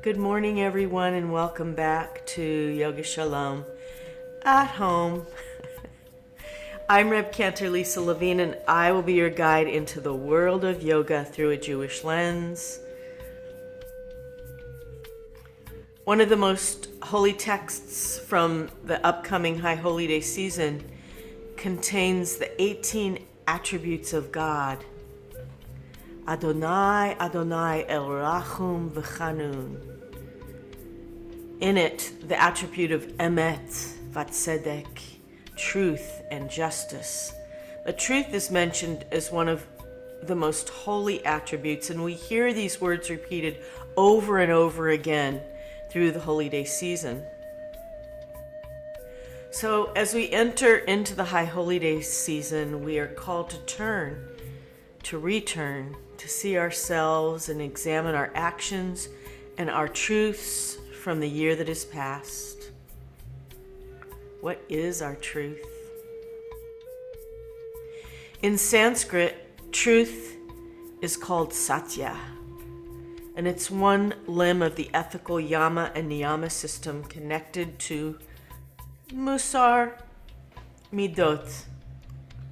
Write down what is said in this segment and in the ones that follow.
Good morning, everyone, and welcome back to Yoga Shalom at home. I'm Reb Cantor Lisa Levine, and I will be your guide into the world of yoga through a Jewish lens. One of the most holy texts from the upcoming High Holy Day season contains the 18 attributes of God. Adonai, Adonai, El Rachum V'Chanun. In it, the attribute of EMET, Vatzedek, truth and justice. But truth is mentioned as one of the most holy attributes, and we hear these words repeated over and over again through the Holy Day season. So as we enter into the High Holy Day season, we are called to turn, to return, to see ourselves and examine our actions and our truths from the year that is past. What is our truth? In Sanskrit, truth is called Satya, and it's one limb of the ethical yama and niyama system connected to Musar, Midot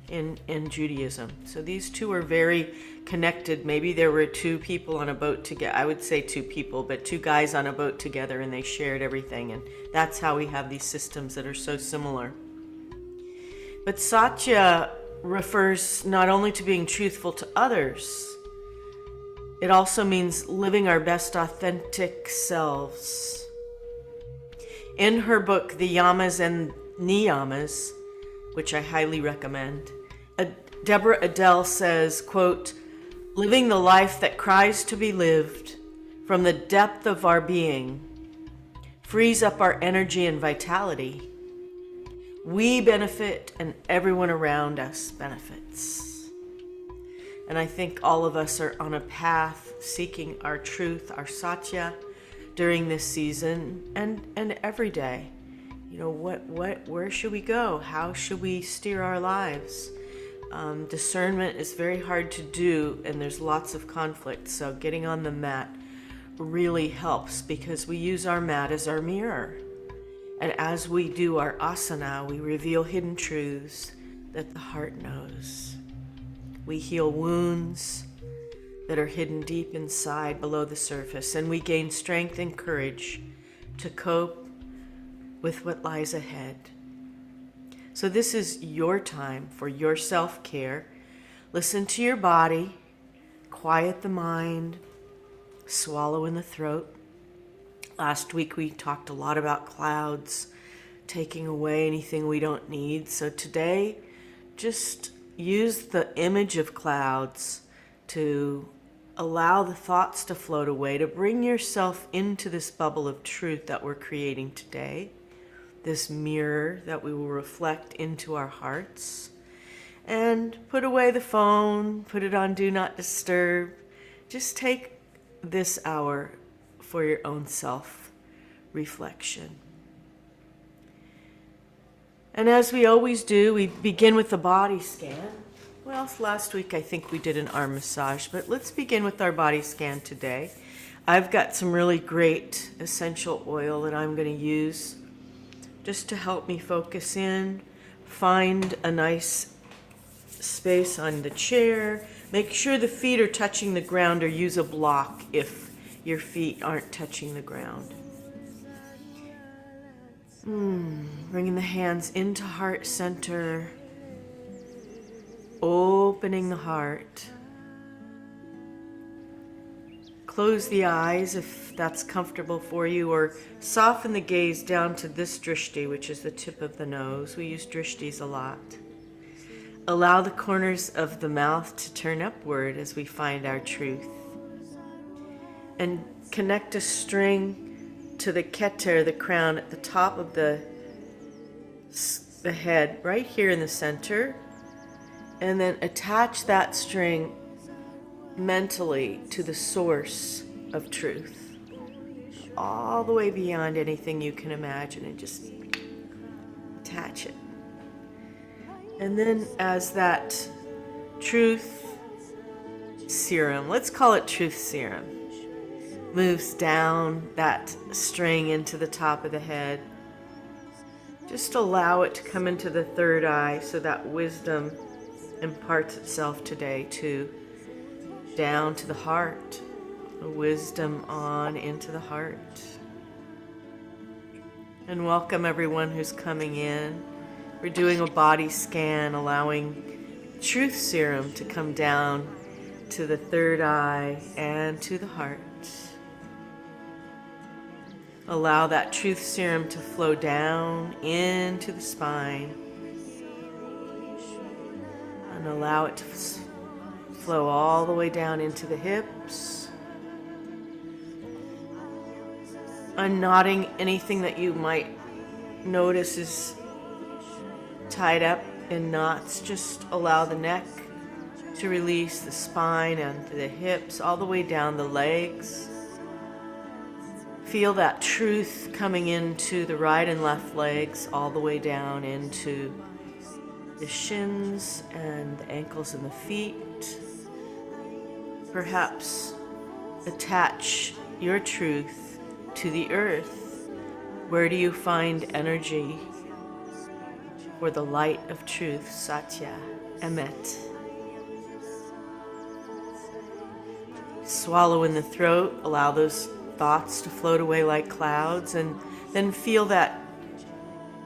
in Judaism. So these two are very connected. Maybe there were two people on a boat together. I would say two people, but two guys on a boat together, and they shared everything. And that's how we have these systems that are so similar. But Satya refers not only to being truthful to others, it also means living our best authentic selves. In her book, The Yamas and Niyamas, which I highly recommend, Deborah Adele says, quote, "Living the life that cries to be lived from the depth of our being frees up our energy and vitality. We benefit and everyone around us benefits." And I think all of us are on a path seeking our truth, our Satya, during this season and every day. You know, where should we go? How should we steer our lives? Discernment is very hard to do, and there's lots of conflict. So getting on the mat really helps, because we use our mat as our mirror. And as we do our asana, we reveal hidden truths that the heart knows. We heal wounds that are hidden deep inside below the surface, and we gain strength and courage to cope with what lies ahead. So this is your time for your self-care. Listen to your body, quiet the mind, swallow in the throat. Last week we talked a lot about clouds, taking away anything we don't need. So today, just use the image of clouds to allow the thoughts to float away, to bring yourself into this bubble of truth that we're creating today, this mirror that we will reflect into our hearts. And put away the phone, put it on Do Not Disturb. Just take this hour for your own self-reflection. And as we always do, we begin with the body scan. Well, last week I think we did an arm massage, but let's begin with our body scan today. I've got some really great essential oil that I'm going to use just to help me focus in, find a nice space on the chair. Make sure the feet are touching the ground, or use a block if your feet aren't touching the ground. Bringing the hands into heart center, opening the heart. Close the eyes if that's comfortable for you, or soften the gaze down to this drishti, which is the tip of the nose. We use drishtis a lot. Allow the corners of the mouth to turn upward as we find our truth. And connect a string to the keter, the crown, at the top of the head, right here in the center. And then attach that string mentally to the source of truth, all the way beyond anything you can imagine, and just attach it. And then as that truth serum, let's call it truth serum, moves down that string into the top of the head. Just allow it to come into the third eye so that wisdom imparts itself today too. Down to the heart. Wisdom on into the heart. And welcome everyone who's coming in. We're doing a body scan, allowing truth serum to come down to the third eye and to the heart. Allow that truth serum to flow down into the spine. And allow it to flow all the way down into the hips. Unknotting anything that you might notice is tied up in knots. Just allow the neck to release, the spine and the hips, all the way down the legs. Feel that truth coming into the right and left legs, all the way down into the shins and the ankles and the feet. Perhaps attach your truth to the earth. Where do you find energy for the light of truth, Satya, EMET? Swallow in the throat, allow those thoughts to float away like clouds, and then feel that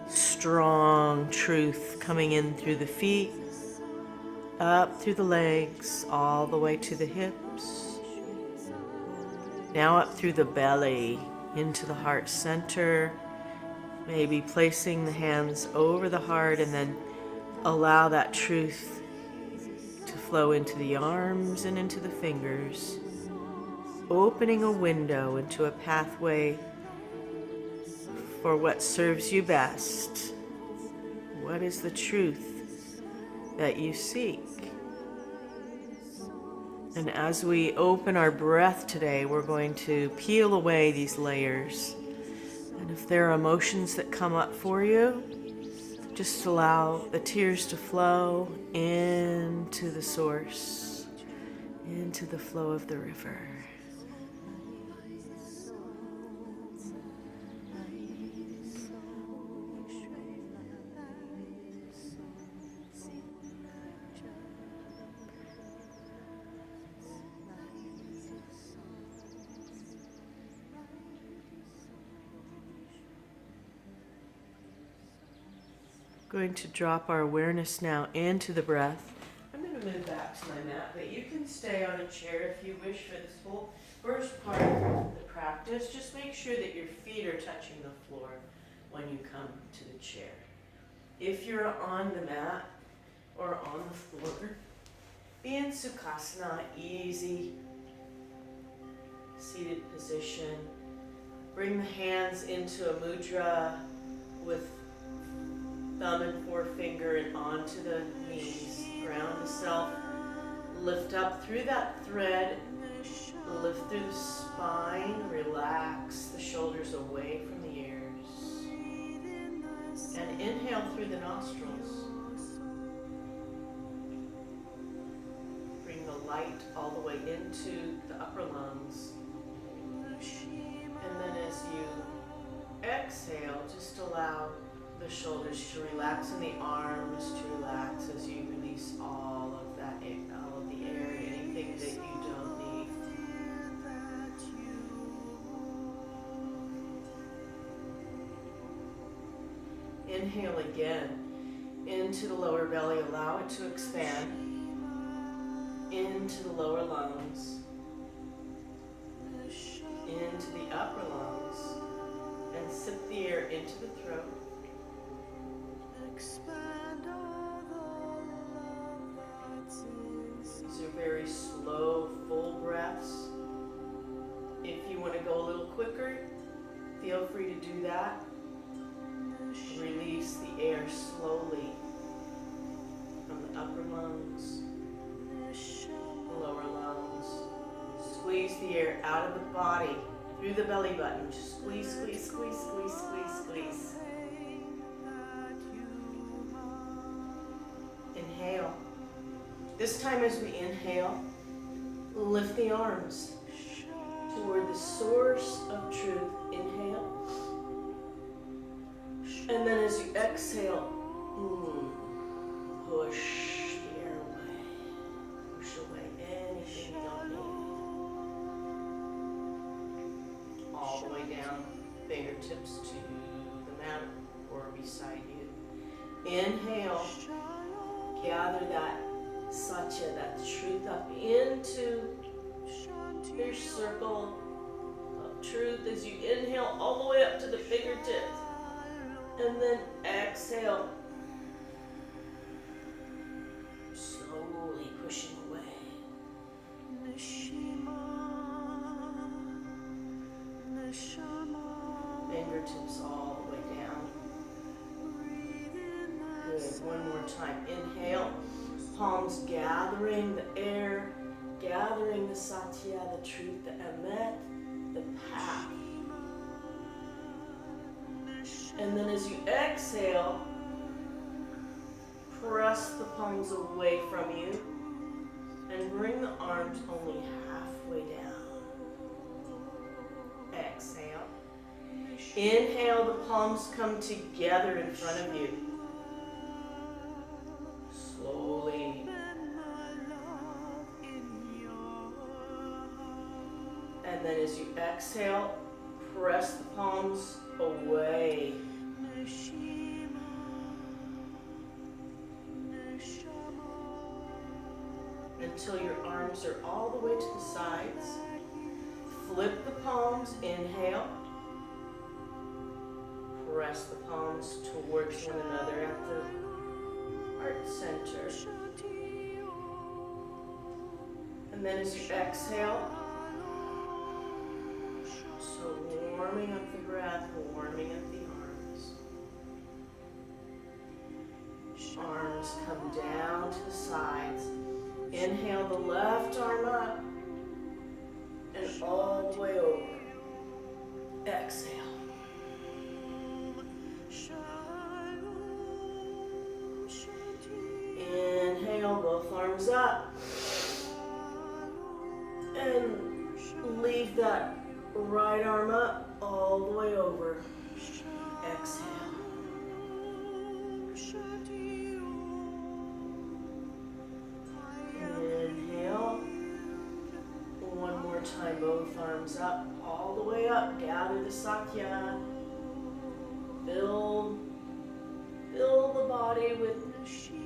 strong truth coming in through the feet, up through the legs, all the way to the hips. Now up through the belly, into the heart center, maybe placing the hands over the heart, and then allow that truth to flow into the arms and into the fingers, opening a window into a pathway for what serves you best. What is the truth that you seek? And as we open our breath today, we're going to peel away these layers. And if there are emotions that come up for you, just allow the tears to flow into the source, into the flow of the river. Going to drop our awareness now into the breath. I'm going to move back to my mat, but you can stay on a chair if you wish for this whole first part of the practice. Just make sure that your feet are touching the floor when you come to the chair. If you're on the mat or on the floor, be in Sukhasana, easy seated position. Bring the hands into a mudra with thumb and forefinger and onto the knees. Ground the self. Lift up through that thread. Lift through the spine. Relax the shoulders away from the ears. And inhale through the nostrils. Bring the light all the way into the upper lungs. And then as you exhale, just allow the shoulders to relax and the arms to relax as you release all of that, all of the air, anything that you don't need. Inhale again into the lower belly, allow it to expand into the lower lungs, into the upper lungs, and sip the air into the throat. These are very slow, full breaths. If you want to go a little quicker, feel free to do that. Release the air slowly from the upper lungs, the lower lungs. Squeeze the air out of the body through the belly button. Just squeeze, squeeze, squeeze, squeeze, squeeze, squeeze. Inhale. This time as we inhale, lift the arms toward the the source of truth. Inhale. And then as you exhale, push the air away. Push away anything you don't need. All the way down, fingertips to the mat or beside you. Inhale, gather that Satya, that truth up into your circle of truth as you inhale all the way up to the fingertips. And then exhale, slowly pushing away. Fingertips all the way down. Good. One more time. Inhale, palms gathering the air, gathering the Satya, the truth, the EMET, the path. And then as you exhale, press the palms away from you and bring the arms only halfway down. Exhale. Inhale, the palms come together in front of you. Slowly. And then as you exhale, press the palms away. Until your arms are all the way to the sides. Flip the palms, inhale. Press the palms towards one another at the heart center. And then as you exhale, so warming up the breath, warming up the arms. Arms come down to the sides. Inhale the left arm up and all the way over. Exhale. Inhale, both arms up. And leave that right arm up all the way over. Exhale. Inhale. One more time, both arms up, all the way up. Gather the Satya. Fill the body with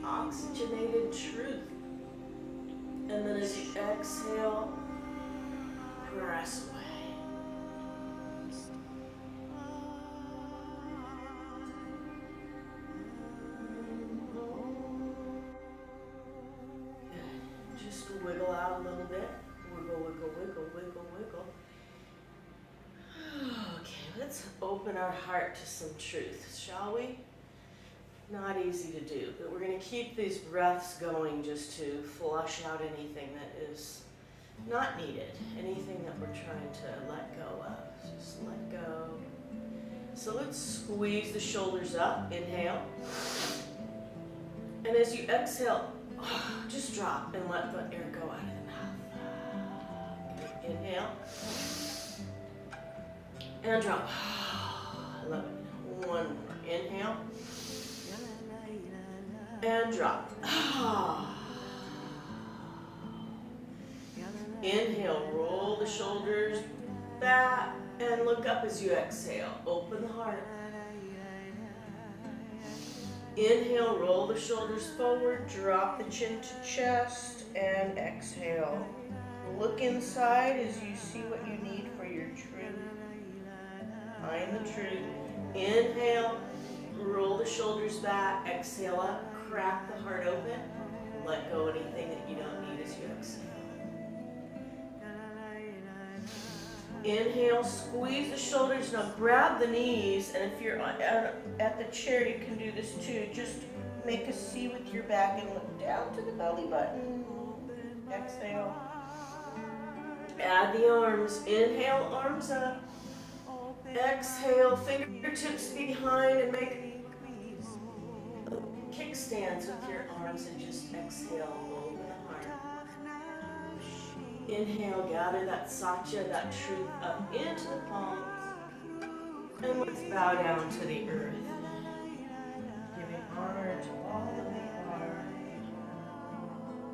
oxygenated truth. And then as you exhale, press away. Good. Just wiggle out a little bit. Wiggle, wiggle, wiggle, wiggle, wiggle. Okay, let's open our heart to some truth, shall we? Not easy to do, but we're going to keep these breaths going just to flush out anything that is not needed, anything that we're trying to let go of. Just let go. So let's squeeze the shoulders up. Inhale. And as you exhale, just drop and let the air go out of the mouth. Okay. Inhale. And drop. I love it. One more. Inhale. And drop. Inhale, roll the shoulders back and look up as you exhale. Open the heart. Inhale, roll the shoulders forward, drop the chin to chest, and exhale. Look inside as you see what you need for your truth. Find the truth. Inhale, roll the shoulders back, exhale up. Crack the heart open. Let go anything that you don't need as you exhale. Inhale, squeeze the shoulders. Now grab the knees, and if you're at the chair, you can do this too. Just make a C with your back and look down to the belly button. Exhale. Add the arms. Inhale, arms up. Exhale, fingertips behind and make kickstands with your arms and just exhale, open the heart. Inhale, gather that Satya, that truth up into the palms. And let's bow down to the earth, giving honor to all that we are.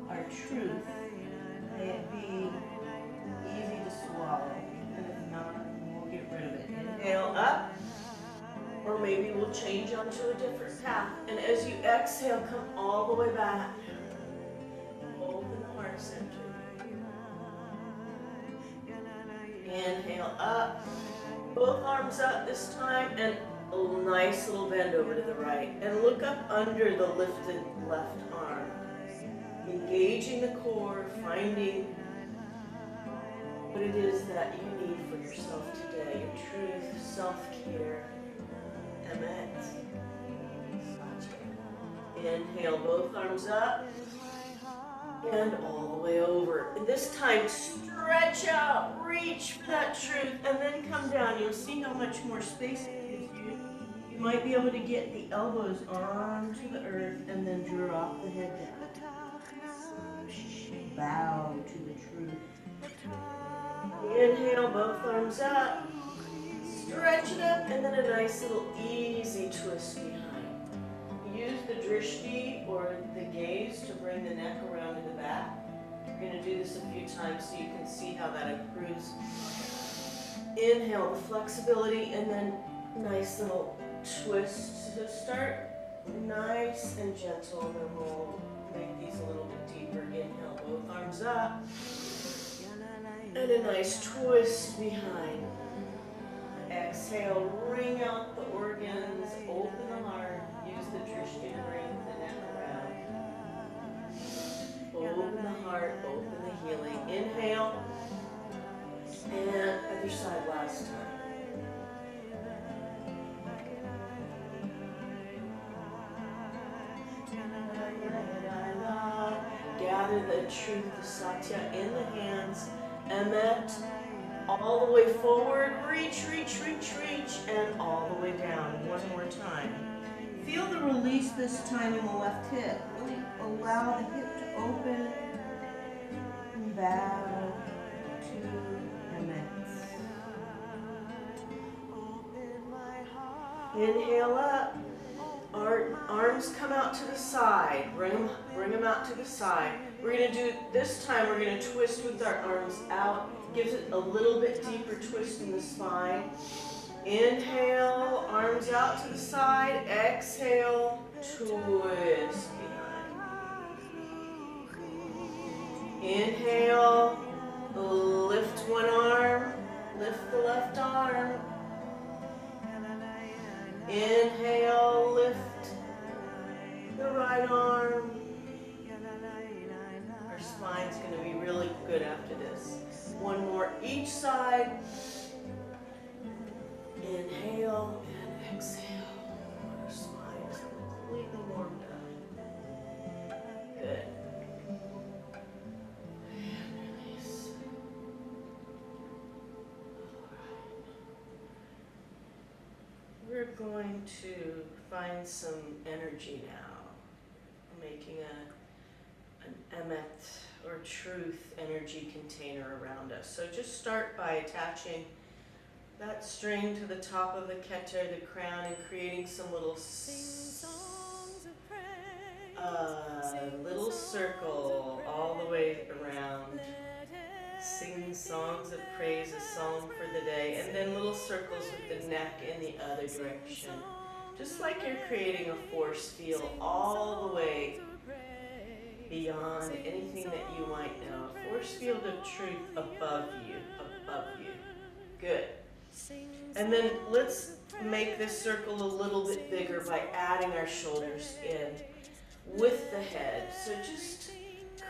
Our truth, may it be easy to swallow, and if not, we'll get rid of it. Inhale up, or maybe we'll change onto a different path. And as you exhale, come all the way back. Open the heart center. Inhale up, both arms up this time, and a nice little bend over to the right. And look up under the lifted left arm. Engaging the core, finding what it is that you need for yourself today. Your truth, self-care, EMET. Inhale, both arms up. And all the way over. And this time, stretch out, reach for that truth, and then come down. You'll see how much more space it gives you. You might be able to get the elbows onto the earth and then drop the head down. Bow to the truth. Inhale, both arms up. Stretch it up, and then a nice little easy twist behind. Use the drishti or the gaze to bring the neck around to the back. We're going to do this a few times so you can see how that improves. Inhale, the flexibility, and then nice little twist to start. Nice and gentle, and then we'll make these a little bit deeper. Inhale, both arms up. And a nice twist behind. Exhale, ring out the organs, open the heart. Use the drishti to bring the neck around. Open the heart, open the healing. Inhale. And other side last time. Gather the truth, the Satya in the hands. EMET. All the way forward, reach, reach, reach, reach, and all the way down. One more time. Feel the release this time in the left hip. Really allow the hip to open and bow to EMET. Inhale up. Our arms come out to the side. Bring them out to the side. We're going to do, this time we're going to twist with our arms out. Gives it a little bit deeper twist in the spine. Inhale, arms out to the side. Exhale, twist behind. Inhale, lift one arm, lift the left arm. Inhale, lift the right arm. Our spine's going to be really good after this. One more each side. Inhale and exhale. Our spine is completely warmed up. Good. And release. All right. We're going to find some energy now. Making an EMET or truth energy container around us. So just start by attaching that string to the top of the keta, the crown, and creating some little little circle all the way around. Sing songs of praise, a song for the day, and then little circles with the neck in the other direction. Just like you're creating a force field all the way beyond anything that you might know. A force field of truth above you, above you. Good. And then let's make this circle a little bit bigger by adding our shoulders in with the head. So just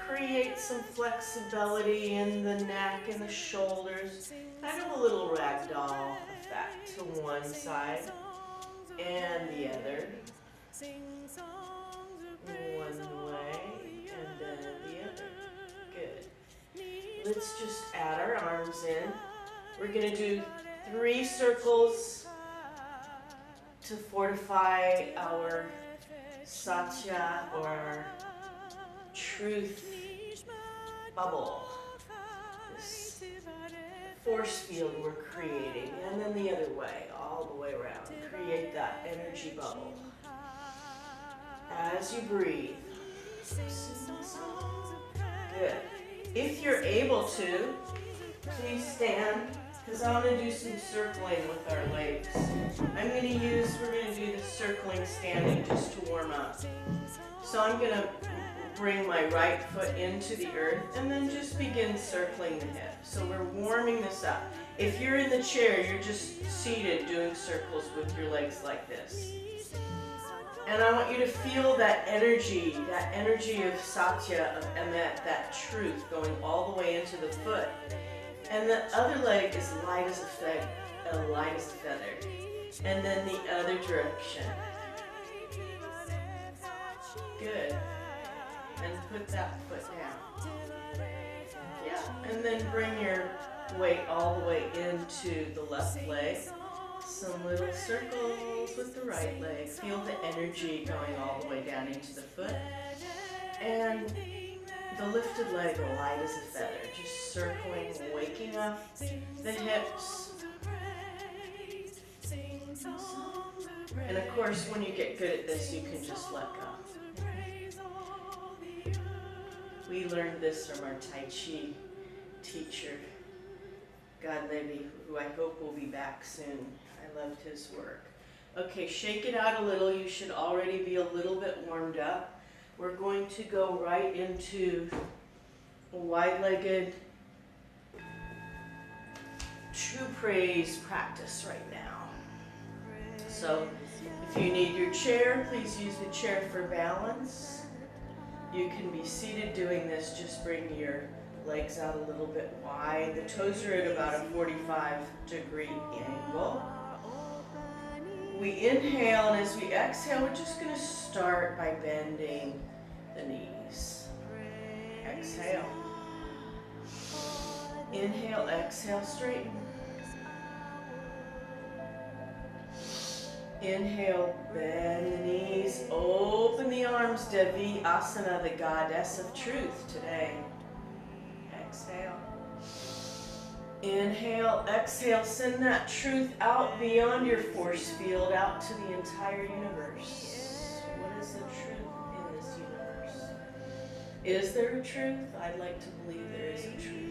create some flexibility in the neck and the shoulders. Kind of a little ragdoll effect to one side and the other. One way and then the other. Good. Let's just add our arms in. We're going to do 3 circles to fortify our Satya or truth bubble. force field we're creating. And then the other way, all the way around. Create that energy bubble. As you breathe. Good. If you're able to, please stand, because I'm going to do some circling with our legs. we're going to do the circling standing just to warm up. So I'm going to bring my right foot into the earth and then just begin circling the hip. So we're warming this up. If you're in the chair, you're just seated doing circles with your legs like this. And I want you to feel that energy of Satya, of EMET, that truth going all the way into the foot. And the other leg is light as a feather. And then the other direction. Good. And put that foot down. Yeah, and then bring your weight all the way into the left leg. Some little circles with the right leg. Feel the energy going all the way down into the foot. And the lifted leg light as a feather. Just circling, waking up the hips. And of course, when you get good at this, you can just let go. We learned this from our Tai Chi teacher, God Levy, who I hope will be back soon. I loved his work. Okay, shake it out a little. You should already be a little bit warmed up. We're going to go right into a wide-legged true praise practice right now. So if you need your chair, please use the chair for balance. You can be seated doing this. Just bring your legs out a little bit wide. The toes are at about a 45-degree angle. We inhale, and as we exhale, we're just going to start by bending the knees. Exhale. Inhale, exhale, straighten. Inhale, bend the knees, open the arms, Devi Asana, the goddess of truth today. Exhale. Inhale, exhale, send that truth out beyond your force field, out to the entire universe. What is the truth in this universe? Is there a truth? I'd like to believe there is a truth.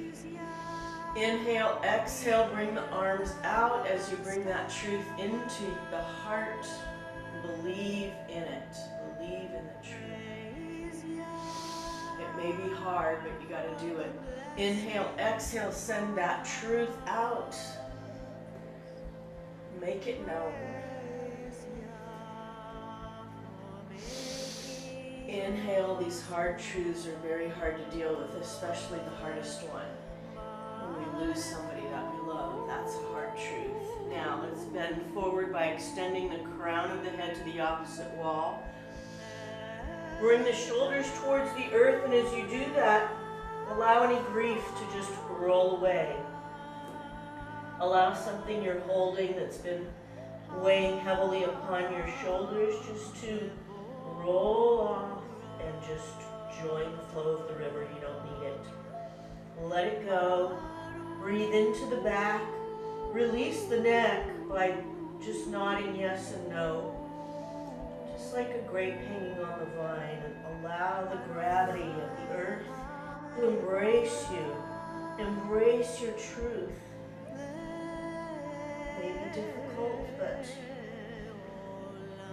Inhale, exhale, bring the arms out as you bring that truth into the heart. Believe in it. Believe in the truth. It may be hard, but you got to do it. Inhale, exhale, send that truth out. Make it known. Inhale, these hard truths are very hard to deal with, especially the hardest one. When we lose somebody that we love, that's a hard truth. Now, let's bend forward by extending the crown of the head to the opposite wall. Bring the shoulders towards the earth, and as you do that, allow any grief to just roll away. Allow something you're holding that's been weighing heavily upon your shoulders just to roll off and just join the flow of the river. You don't need it. Let it go. Breathe into the back. Release the neck by just nodding yes and no. Just like a grape hanging on the vine. And allow the gravity of the earth to embrace you. Embrace your truth. Maybe difficult, but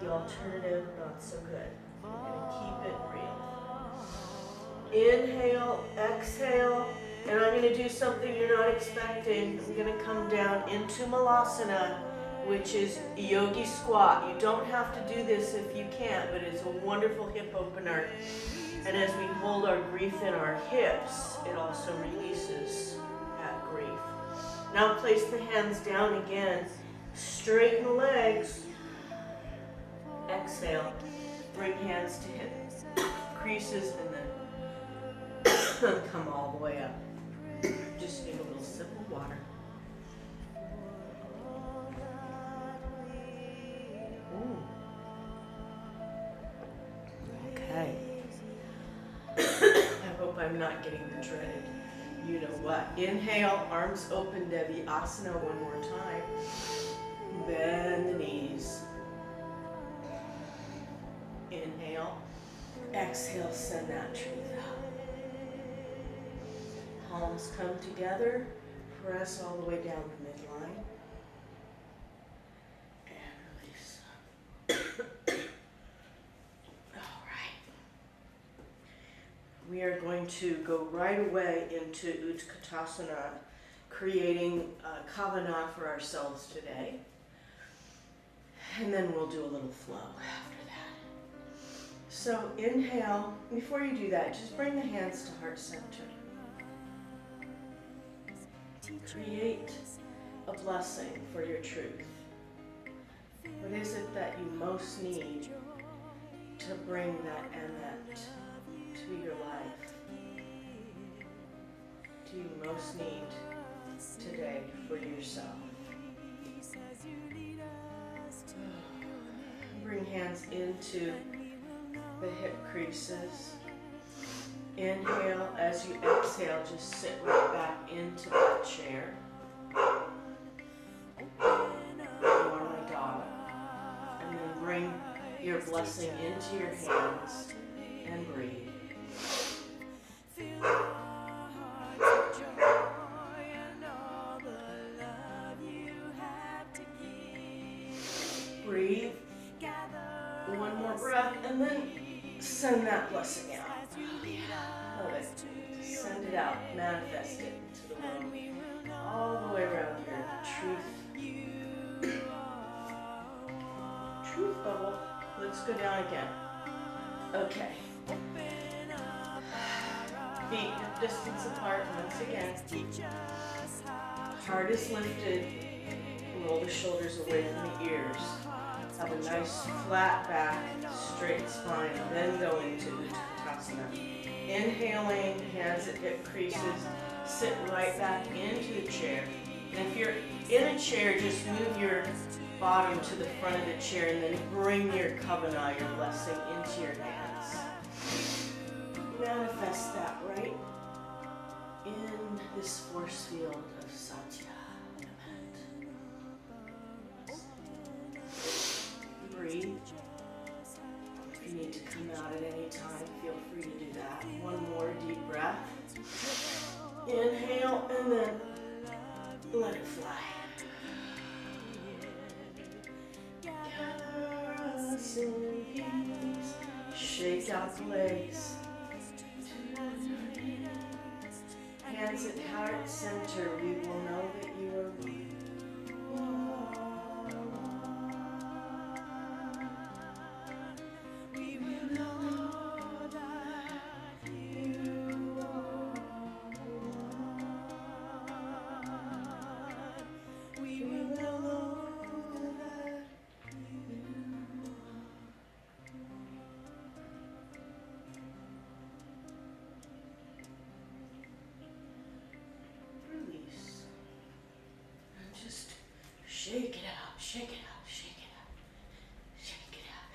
the alternative, not so good. We're going to keep it real. Inhale, exhale, and I'm going to do something you're not expecting. I'm going to come down into Malasana, which is yogi squat. You don't have to do this if you can't, but it's a wonderful hip opener. And as we hold our grief in our hips, it also releases that grief. Now place the hands down again. Straighten the legs. Exhale. Bring hands to hip creases and then come all the way up. Just need a little sip of water. Okay. I hope I'm not getting the dreaded you know what. Inhale, arms open, Devi Asana one more time. Bend the knees. Inhale, exhale, send that truth out. Palms come together, press all the way down the midline. And release. All right. We are going to go right away into Utkatasana, creating a kavana for ourselves today. And then we'll do a little flow after that. So inhale. Before you do that, just bring the hands to heart center. Create a blessing for your truth. What is it that you most need to bring that EMET to your life? Do you most need today for yourself? Bring hands into the hip creases. Inhale, as you exhale, just sit right back into that chair. You are my dog. And then bring your blessing into your hands and breathe. Breathe. One more breath, and then send that blessing out. Love it. Send it out. Manifest it to the world. All the way around here. Truth bubble. Let's go down again. Okay. Feet hip distance apart once again. Heart is lifted. Roll the shoulders away from the ears. Have a nice flat back, straight spine, then go into Utkatasana. Inhaling, hands at hip creases, sit right back into the chair. And if you're in a chair, just move your bottom to the front of the chair and then bring your kavana, your blessing, into your hands. Manifest that right in this force field of Satya. Breathe. If you need to come out at any time, feel free to do that. One more deep breath. Inhale and then let it fly. Gather us in peace. Shake out the legs. Hands at heart center. We will know that you are weak. Shake it out, shake it out, shake it out, shake it out.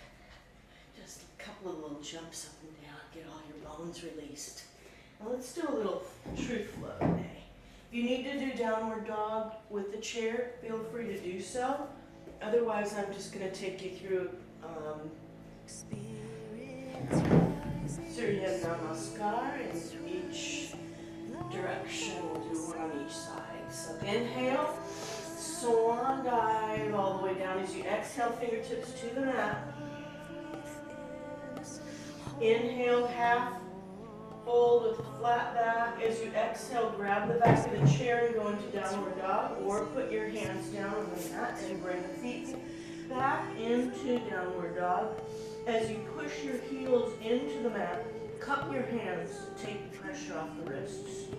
Just a couple of little jumps up and down, get all your bones released. Now let's do a little truth flow today. If you need to do downward dog with the chair, feel free to do so. Otherwise, I'm just going to take you through Surya Namaskar in each direction. We'll do one on each side. So inhale. Swan dive all the way down as you exhale, fingertips to the mat. Inhale, half fold with a flat back. As you exhale, grab the back of the chair and go into downward dog, or put your hands down on the mat and bring the feet back into downward dog. As you push your heels into the mat, cup your hands to take the pressure off the wrists.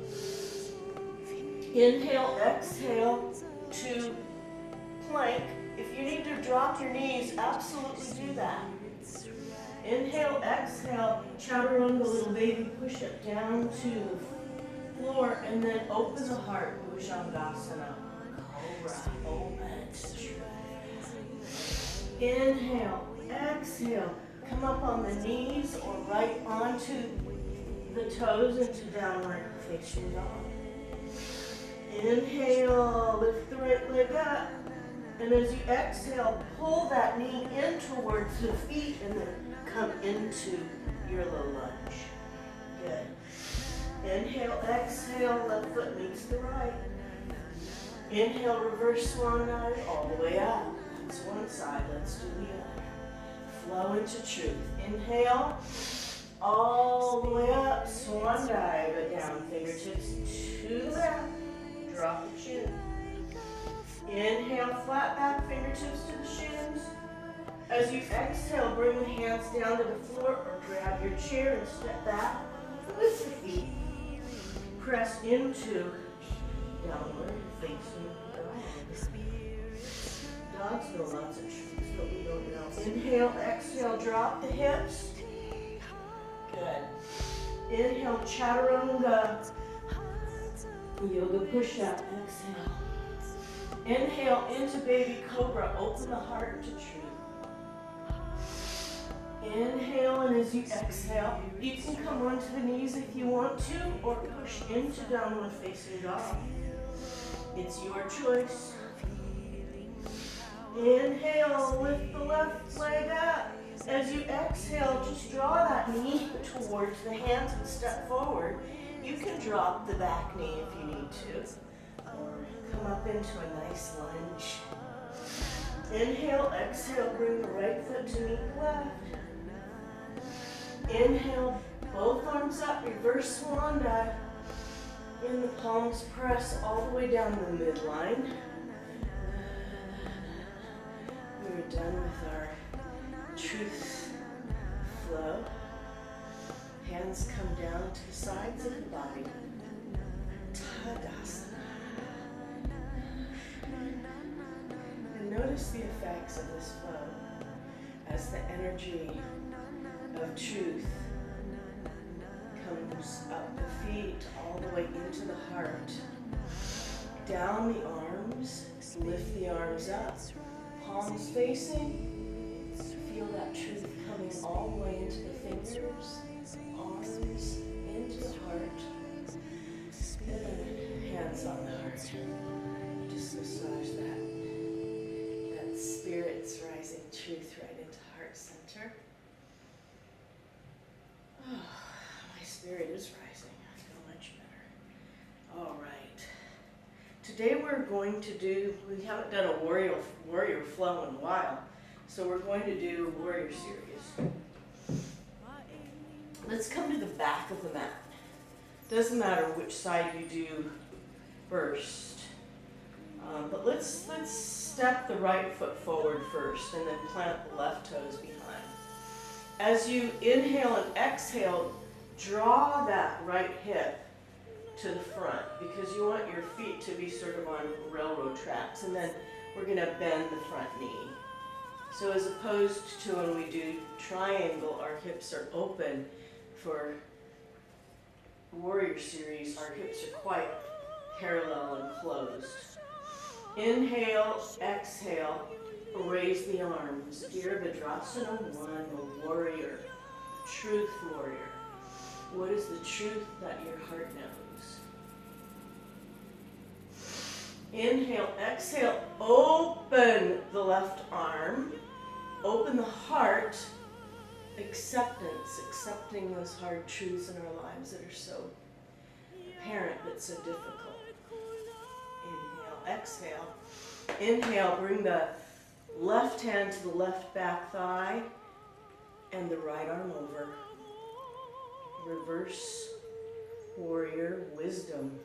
Inhale, exhale to plank. If you need to drop your knees, absolutely do that. Inhale, exhale, chaturanga, little baby push-up down to the floor, and then open the heart, Bhujangasana, Cobra, open. Inhale, exhale, come up on the knees or right onto the toes into downward facing dog. Inhale, lift the right leg up. And as you exhale, pull that knee in towards the feet and then come into your low lunge. Good. Inhale, exhale, left foot meets the right. Inhale, reverse swan dive all the way up. That's one side. Let's do the other. Flow into truth. Inhale, all the way up, swan dive it down. Fingertips to the left. Drop the chin. Inhale, flat back, fingertips to the shins. As you exhale, bring the hands down to the floor or grab your chair and step back. Lift the feet. Press into downward facing dog. Dogs know lots of truths, but we don't know. Inhale, exhale, drop the hips. Good. Inhale, chaturanga. Yoga push-up. Exhale. Inhale into baby cobra. Open the heart to truth. Inhale, and as you exhale, you can come onto the knees if you want to, or push into downward facing dog. It's your choice. Inhale, lift the left leg up. As you exhale, just draw that knee towards the hands and step forward. You can drop the back knee if you need to, or come up into a nice lunge. Inhale, exhale, bring the right foot to meet the left. Inhale, both arms up, reverse swan dive. In the palms, press all the way down the midline. We're done with our truth flow. Hands come down to the sides of the body. Tadasana. And notice the effects of this flow as the energy of truth comes up the feet all the way into the heart. Down the arms, lift the arms up. Palms facing. Feel that truth coming all the way into the fingers. Arms into the heart. And then hands on the heart. Just massage that spirit's rising truth right into heart center. Oh, my spirit is rising. I feel much better. All right. Today we're going to do, we haven't done a warrior flow in a while, so we're going to do a warrior series. Let's come to the back of the mat. Doesn't matter which side you do first, but let's step the right foot forward first and then plant the left toes behind. As you inhale and exhale, draw that right hip to the front because you want your feet to be sort of on railroad tracks, and then we're going to bend the front knee. So as opposed to when we do triangle, our hips are open. For warrior series, our hips are quite parallel and closed. Inhale, exhale, raise the arms. Virabhadrasana 1, a warrior, truth warrior. What is the truth that your heart knows? Inhale, exhale, open the left arm, open the heart. Acceptance, accepting those hard truths in our lives that are so apparent but so difficult. Inhale, exhale. Inhale, bring the left hand to the left back thigh and the right arm over. Reverse warrior wisdom.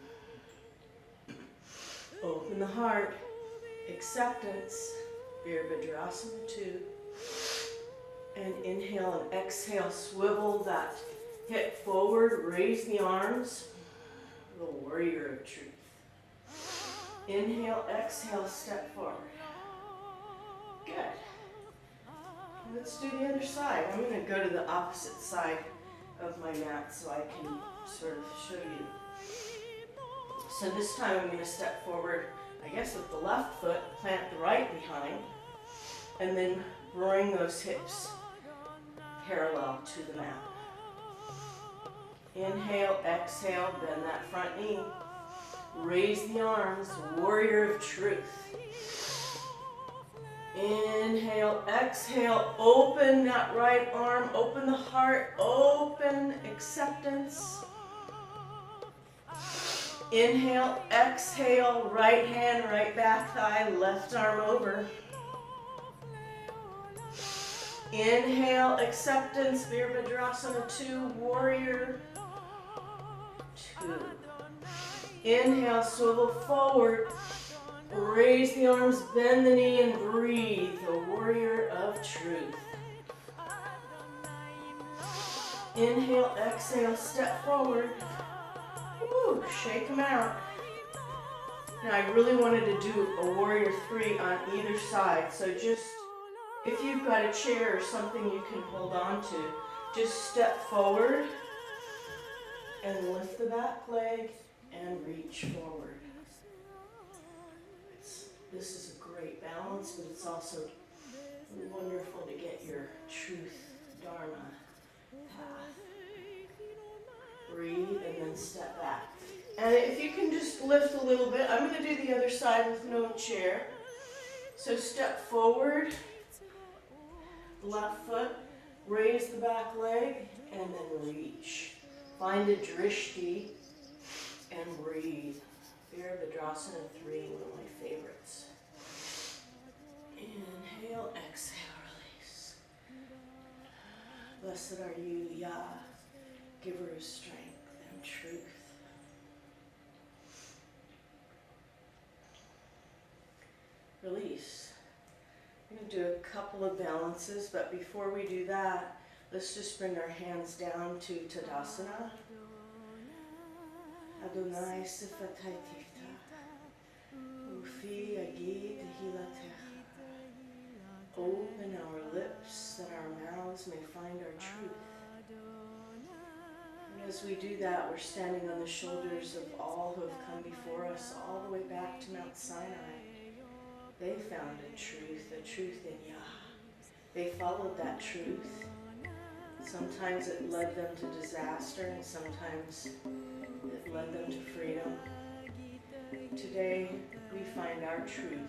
Open the heart. Acceptance. Virabhadrasana 2. And inhale and exhale, swivel that hip forward, raise the arms, the warrior of truth. Inhale, exhale, step forward. Good. Let's do the other side. I'm going to go to the opposite side of my mat so I can sort of show you. So this time I'm going to step forward, I guess with the left foot, plant the right behind, and then bring those hips parallel to the mat. Inhale, exhale, bend that front knee. Raise the arms, warrior of truth. Inhale, exhale, open that right arm, open the heart, open acceptance. Inhale, exhale, right hand, right back thigh, left arm over. Inhale, acceptance, Virabhadrasana 2, warrior 2. Inhale, swivel forward, raise the arms, bend the knee, and breathe, the warrior of truth. Inhale, exhale, step forward. Woo, shake them out. Now I really wanted to do a warrior 3 on either side, so just, if you've got a chair or something you can hold on to, just step forward and lift the back leg and reach forward. This is a great balance, but it's also wonderful to get your truth dharma path. Breathe and then step back. And if you can just lift a little bit, I'm going to do the other side with no chair. So step forward, left foot, raise the back leg, and then reach. Find a drishti and breathe. Virabhadrasana 3, one of my favorites. Inhale, exhale, release. Blessed are you, Yah, giver of strength and truth. Release. I'm going to do a couple of balances, but before we do that, let's just bring our hands down to Tadasana. Adonai Sifatai Tifta, Ufi Agi Tehillah. Open our lips that our mouths may find our truth. And as we do that, we're standing on the shoulders of all who have come before us, all the way back to Mount Sinai. They found a truth in Yah. They followed that truth. Sometimes it led them to disaster, and sometimes it led them to freedom. Today, we find our truth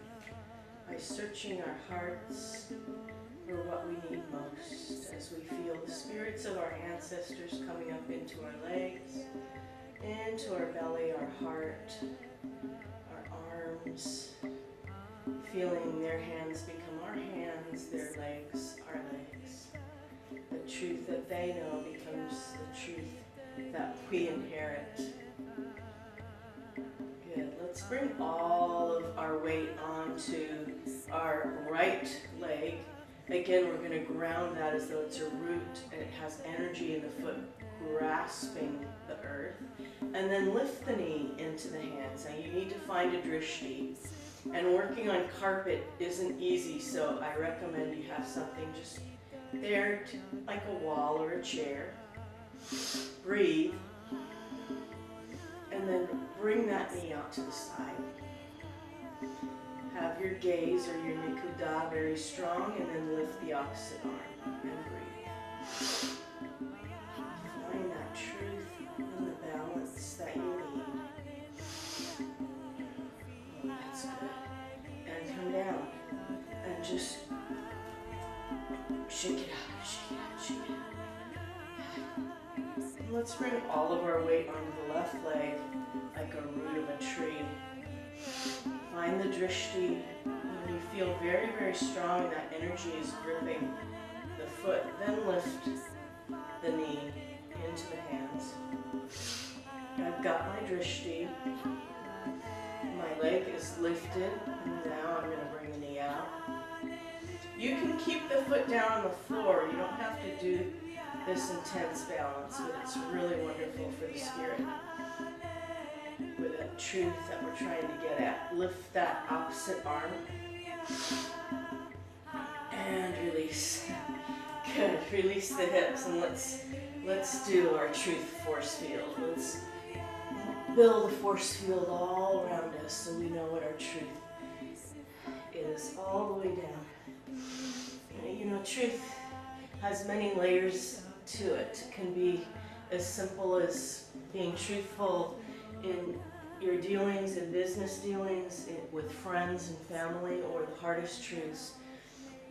by searching our hearts for what we need most, as we feel the spirits of our ancestors coming up into our legs, into our belly, our heart, our arms, feeling their hands become our hands, their legs, our legs. The truth that they know becomes the truth that we inherit. Good. Let's bring all of our weight onto our right leg. Again, we're going to ground that as though it's a root and it has energy in the foot grasping the earth. And then lift the knee into the hands. Now you need to find a drishti. And working on carpet isn't easy, so I recommend you have something just there, like a wall or a chair. Breathe. And then bring that knee out to the side. Have your gaze or your nikuda very strong, and then lift the opposite arm and breathe. Find that truth and the balance that you need. Oh, that's good. And come down and just shake it out, shake it out, shake it out. And let's bring all of our weight onto the left leg like a root of a tree. Find the drishti, and you feel very, very strong, and that energy is gripping the foot. Then lift the knee into the hands. I've got my drishti. My leg is lifted, and now I'm going to bring the knee out. You can keep the foot down on the floor. You don't have to do this intense balance, but it's really wonderful for the spirit. With that truth that we're trying to get at. Lift that opposite arm. And release. Good. Release the hips, and let's do our truth force field. Let's build a force field all around us so we know what our truth is all the way down. You know, truth has many layers to it. It can be as simple as being truthful in your dealings and business dealings with friends and family, or the hardest truths,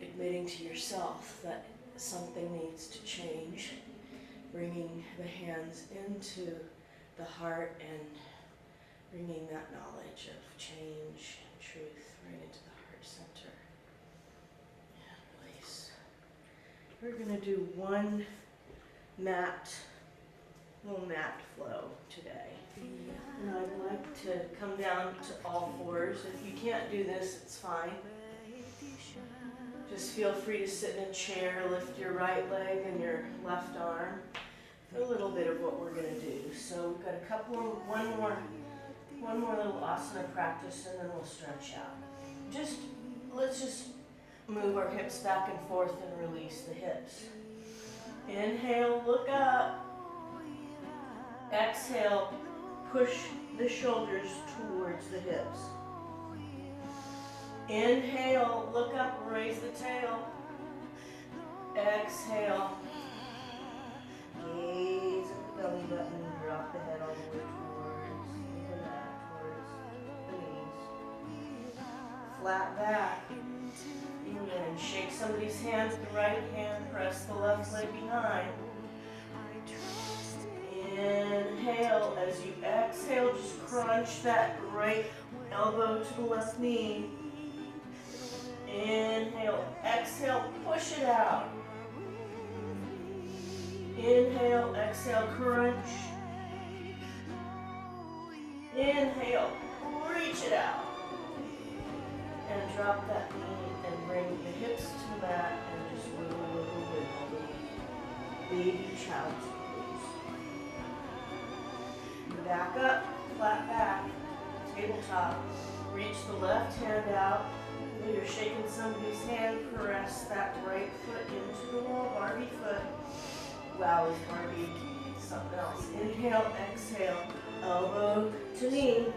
admitting to yourself that something needs to change, bringing the hands into the heart and bringing that knowledge of change and truth right into the heart center. And release. We're going to do one little mat flow today. And I'd like to come down to all fours. If you can't do this, it's fine. Just feel free to sit in a chair, lift your right leg and your left arm. A little bit of what we're going to do. So we've got one more little asana practice, and then we'll stretch out. Let's just move our hips back and forth and release the hips. Inhale, look up. Exhale, push the shoulders towards the hips. Inhale, look up, raise the tail. Exhale, gaze at the belly button, drop the head all the way towards the mat, towards the knees. Flat back. And shake somebody's hand with the right hand, press the left leg behind. Inhale, as you exhale, just crunch that right elbow to the left knee. Inhale, exhale, push it out. Inhale, exhale, crunch. Inhale, reach it out. And drop that knee and bring the hips to the mat and just wiggle, wiggle, wiggle. Baby child's pose. Back up, flat back, tabletop. Reach the left hand out. While you're shaking somebody's hand, press that right foot into the wall, Barbie foot. Wow, is Barbie something else? Inhale, exhale, elbow to knee.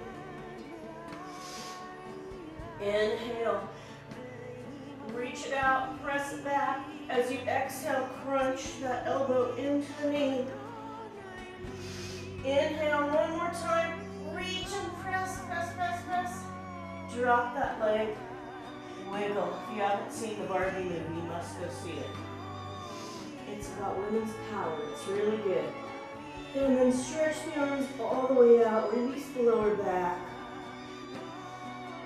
Inhale, reach it out, press it back. As you exhale, crunch that elbow into the knee. Inhale, one more time, reach and press, press, press, press. Drop that leg, wiggle. If you haven't seen the Barbie movie, you must go see it. It's about women's power, it's really good. And then stretch the arms all the way out, release the lower back.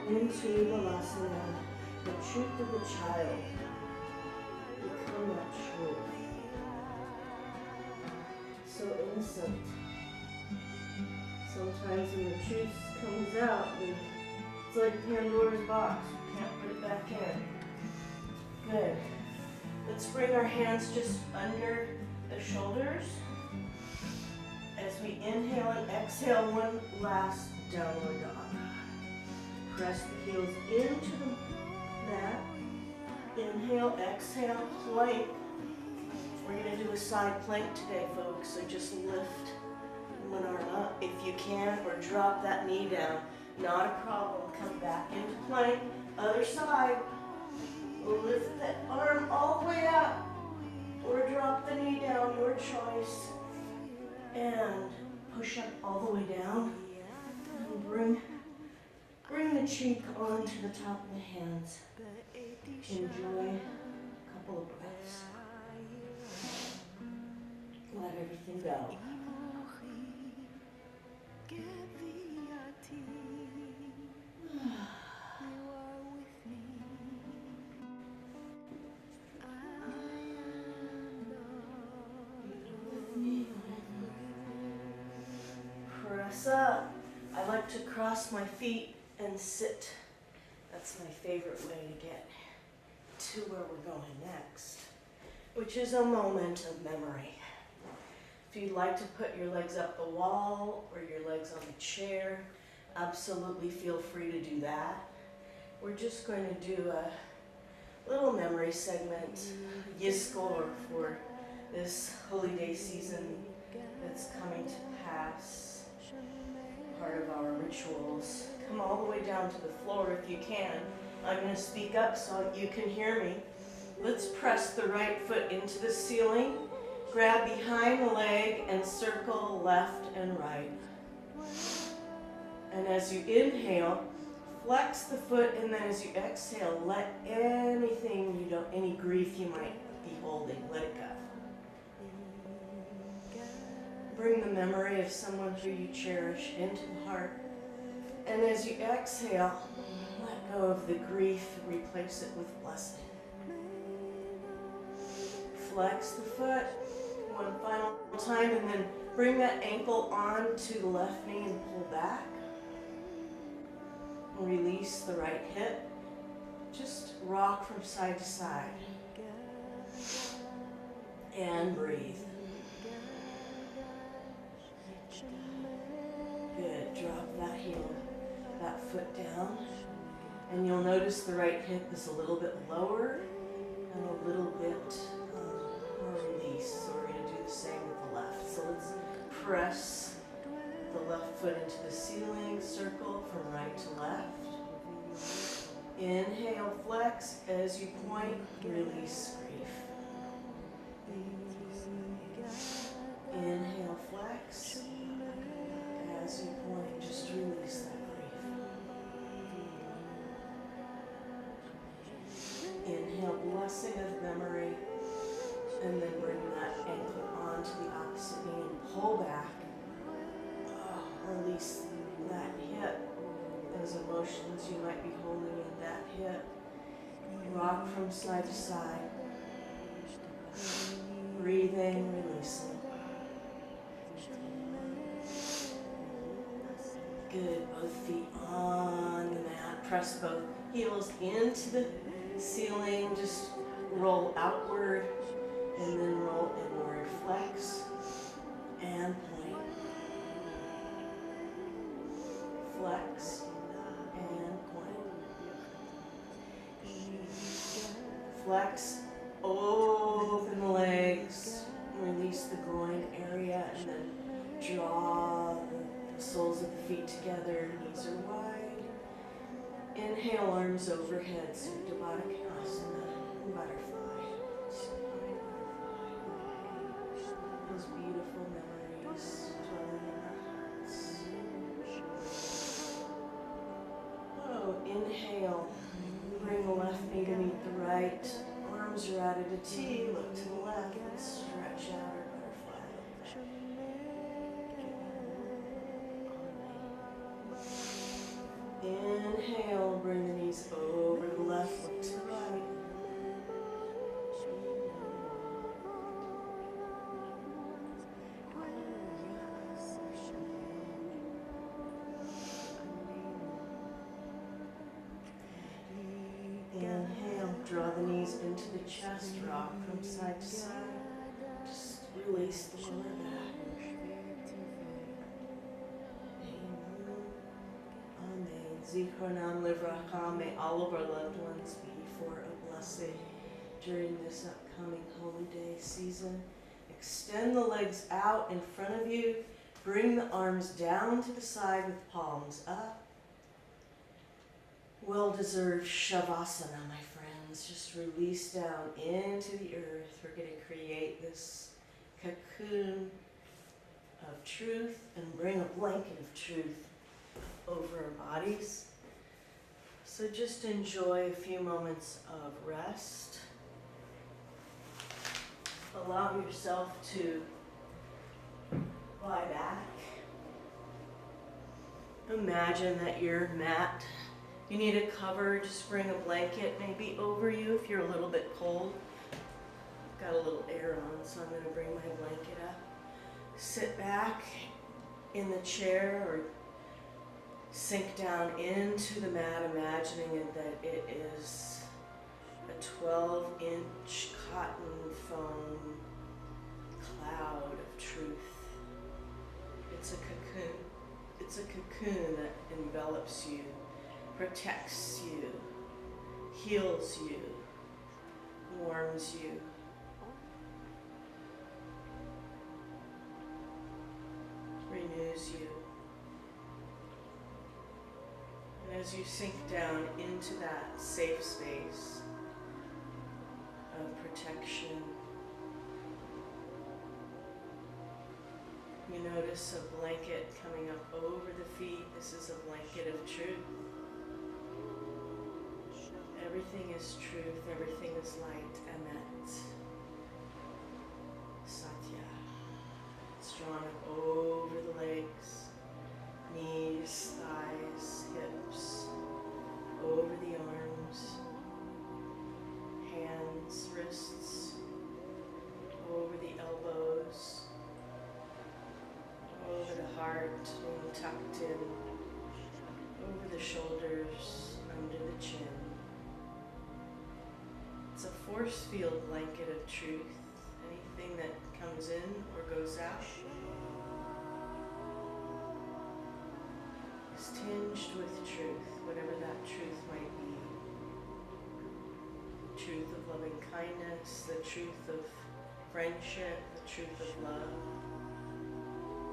Into Vinyasa, the truth of the child. Become that truth. So innocent. Sometimes when the truth comes out, it's like Pandora's box. You can't put it back in. Good. Let's bring our hands just under the shoulders. As we inhale and exhale, one last downward dog. Press the heels into the mat. Inhale, exhale, plank. We're going to do a side plank today, folks. So just lift one arm up if you can, or drop that knee down. Not a problem. Come back into plank. Other side. Lift that arm all the way up, or drop the knee down, your choice. And push up all the way down. And bring the cheek onto the top of the hands. Enjoy a couple of breaths. Let everything go. Press up. I like to cross my feet and sit. That's my favorite way to get to where we're going next, which is a moment of memory. If you'd like to put your legs up the wall or your legs on the chair, absolutely feel free to do that. We're just going to do a little memory segment, Yiskor, for this holy day season that's coming to pass. Part of our rituals. Come all the way down to the floor if you can. I'm going to speak up so you can hear me. Let's press the right foot into the ceiling. Grab behind the leg and circle left and right. And as you inhale, flex the foot, and then as you exhale, let anything any grief you might be holding, let it go. Bring the memory of someone who you cherish into the heart. And as you exhale, let go of the grief and replace it with blessing. Flex the foot one final time, and then bring that ankle onto the left knee and pull back. Release the right hip. Just rock from side to side. And breathe. Good. Drop that heel, that foot down. And you'll notice the right hip is a little bit lower and a little bit more released. So we're going to do the same with the left. So let's press the left foot into the ceiling, circle from right to left. Inhale, flex. As you point, release grief. Inhale, flex. As you point, just release that grief. Inhale, blessing of memory. And then bring that ankle onto the opposite knee and pull back. Release that hip. Those emotions you might be holding in that hip. Rock from side to side. Breathing, releasing. Good. Both feet on the mat. Press both heels into the ceiling. Just roll outward and then roll inward. Flex and point. Flex and point. Flex, open the legs, release the groin area, and then draw the soles of the feet together, knees are wide. Inhale, arms overhead, Supta Baddha Konasana, butterfly. Those beautiful memories dwelling in our hearts. Oh, inhale. Bring the left knee to meet the right. Arms are out at a T. Look to the left and stretch out or butterfly. Inhale, bring the knees over to the left, look to the right. Inhale, draw the knees into the chest, rock from side to side. Just release the lower back. Amen. Zichronam Livracha, may all of our loved ones be for a blessing during this upcoming holy day season. Extend the legs out in front of you. Bring the arms down to the side with palms up. Well-deserved Shavasana, my friends. Just release down into the earth. We're going to create this cocoon of truth and bring a blanket of truth over our bodies. So just enjoy a few moments of rest. Allow yourself to lie back. Imagine that your mat, you need a cover, just bring a blanket maybe over you if you're a little bit cold. Got a little air on, so I'm going to bring my blanket up. Sit back in the chair or sink down into the mat, imagining that it is a 12-inch cotton foam cloud of truth. It's a cocoon. It's a cocoon that envelops you, protects you, heals you, warms you. Renews you. And as you sink down into that safe space of protection, You notice a blanket coming up over the feet. This is a blanket of truth. Everything is truth, everything is light, EMET. Satya. It's drawn up over the legs, knees, thighs, hips, over the arms, hands, wrists, over the elbows, over the heart, being tucked in, over the shoulders, under the chin. It's a force field blanket of truth. Anything that comes in or goes out is tinged with truth, whatever that truth might be. Truth of loving kindness, the truth of friendship, the truth of love,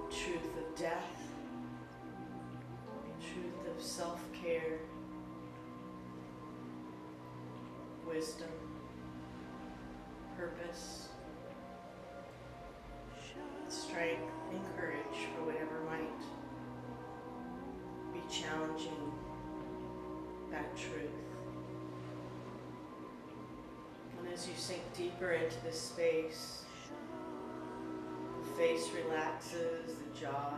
truth of death, truth of self-care, wisdom, purpose, strength, and courage for whatever might be challenging that truth. And as you sink deeper into this space, the face relaxes, the jaw,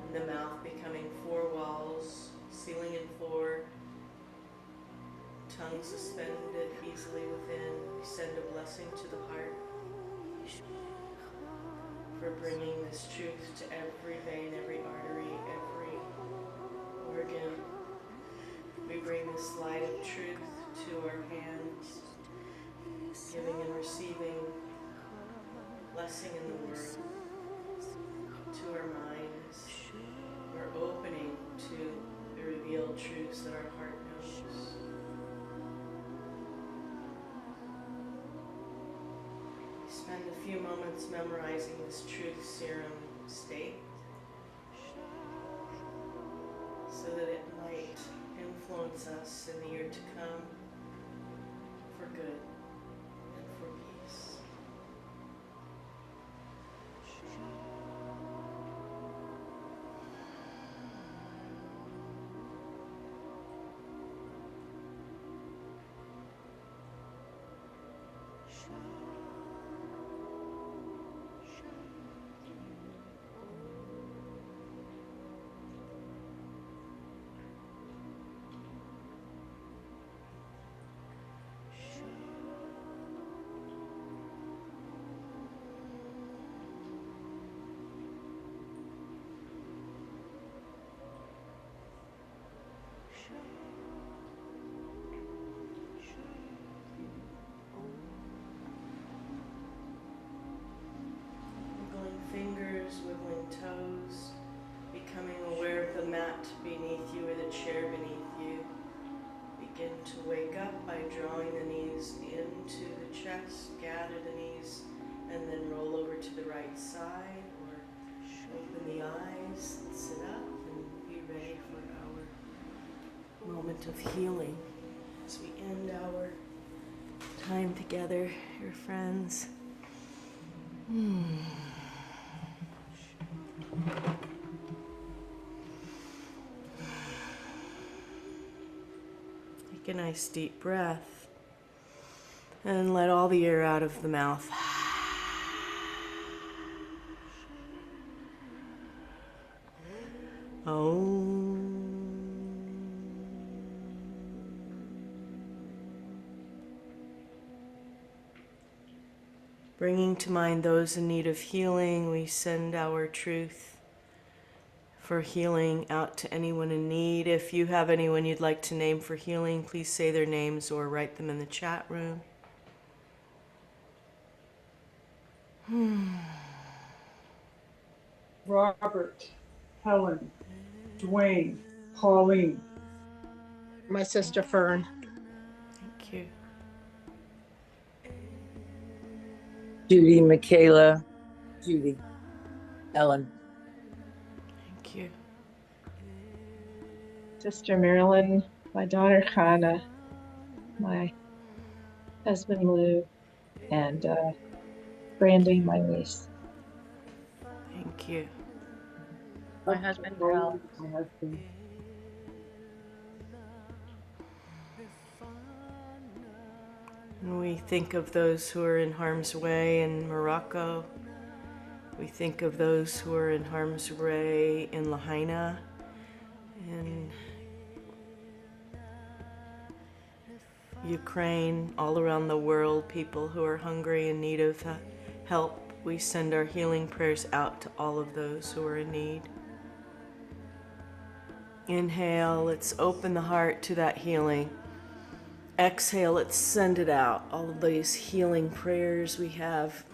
and the mouth becoming four walls, ceiling and floor, tongue suspended easily within. We send a blessing to the heart for bringing this truth to every vein, every artery, every organ. We bring this light of truth to our hands, giving and receiving blessing in the word, to our minds. We're opening to the revealed truths that our heart knows. Spend a few moments memorizing this truth serum state so that it might influence us in the year to come for good and for peace. Wiggling toes, becoming aware of the mat beneath you or the chair beneath you. Begin to wake up by drawing the knees into the chest, gather the knees, and then roll over to the right side, or open the eyes, sit up, and be ready for our moment of healing as we end our time together, your friends. Take a nice deep breath and let all the air out of the mouth. Bringing to mind those in need of healing, we send our truth for healing out to anyone in need. If you have anyone you'd like to name for healing, please say their names or write them in the chat room. Robert, Helen, Dwayne, Pauline. My sister Fern. Thank you. Judy, Michaela, Judy, Ellen. Thank you. Sister Marilyn, my daughter Hannah, my husband Lou, and Brandy, my niece. Thank you. My husband, Al. My husband. And we think of those who are in harm's way in Morocco. We think of those who are in harm's way in Lahaina, in Ukraine, all around the world, people who are hungry in need of help. We send our healing prayers out to all of those who are in need. Inhale, let's open the heart to that healing. Exhale, let's send it out. All of these healing prayers we have.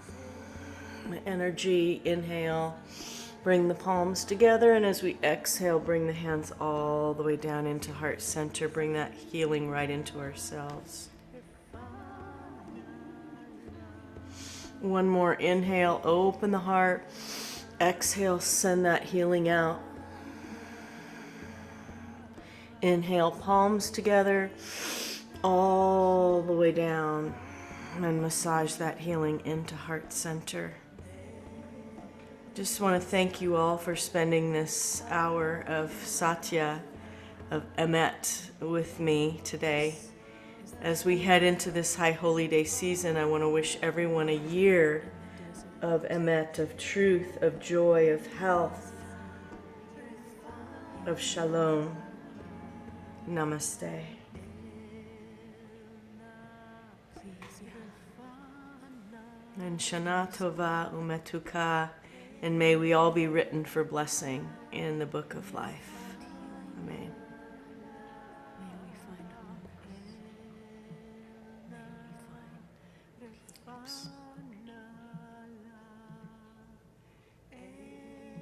Energy, inhale, bring the palms together, and as we exhale, bring the hands all the way down into heart center. Bring that healing right into ourselves. One more inhale, open the heart. Exhale, send that healing out. Inhale, palms together, all the way down, and massage that healing into heart center. Just want to thank you all for spending this hour of Satya, of EMET with me today. As we head into this High Holy Day season, I want to wish everyone a year of EMET, of truth, of joy, of health, of shalom. Namaste. And Shana Tova Umetuka, and may we all be written for blessing in the book of life. Amen.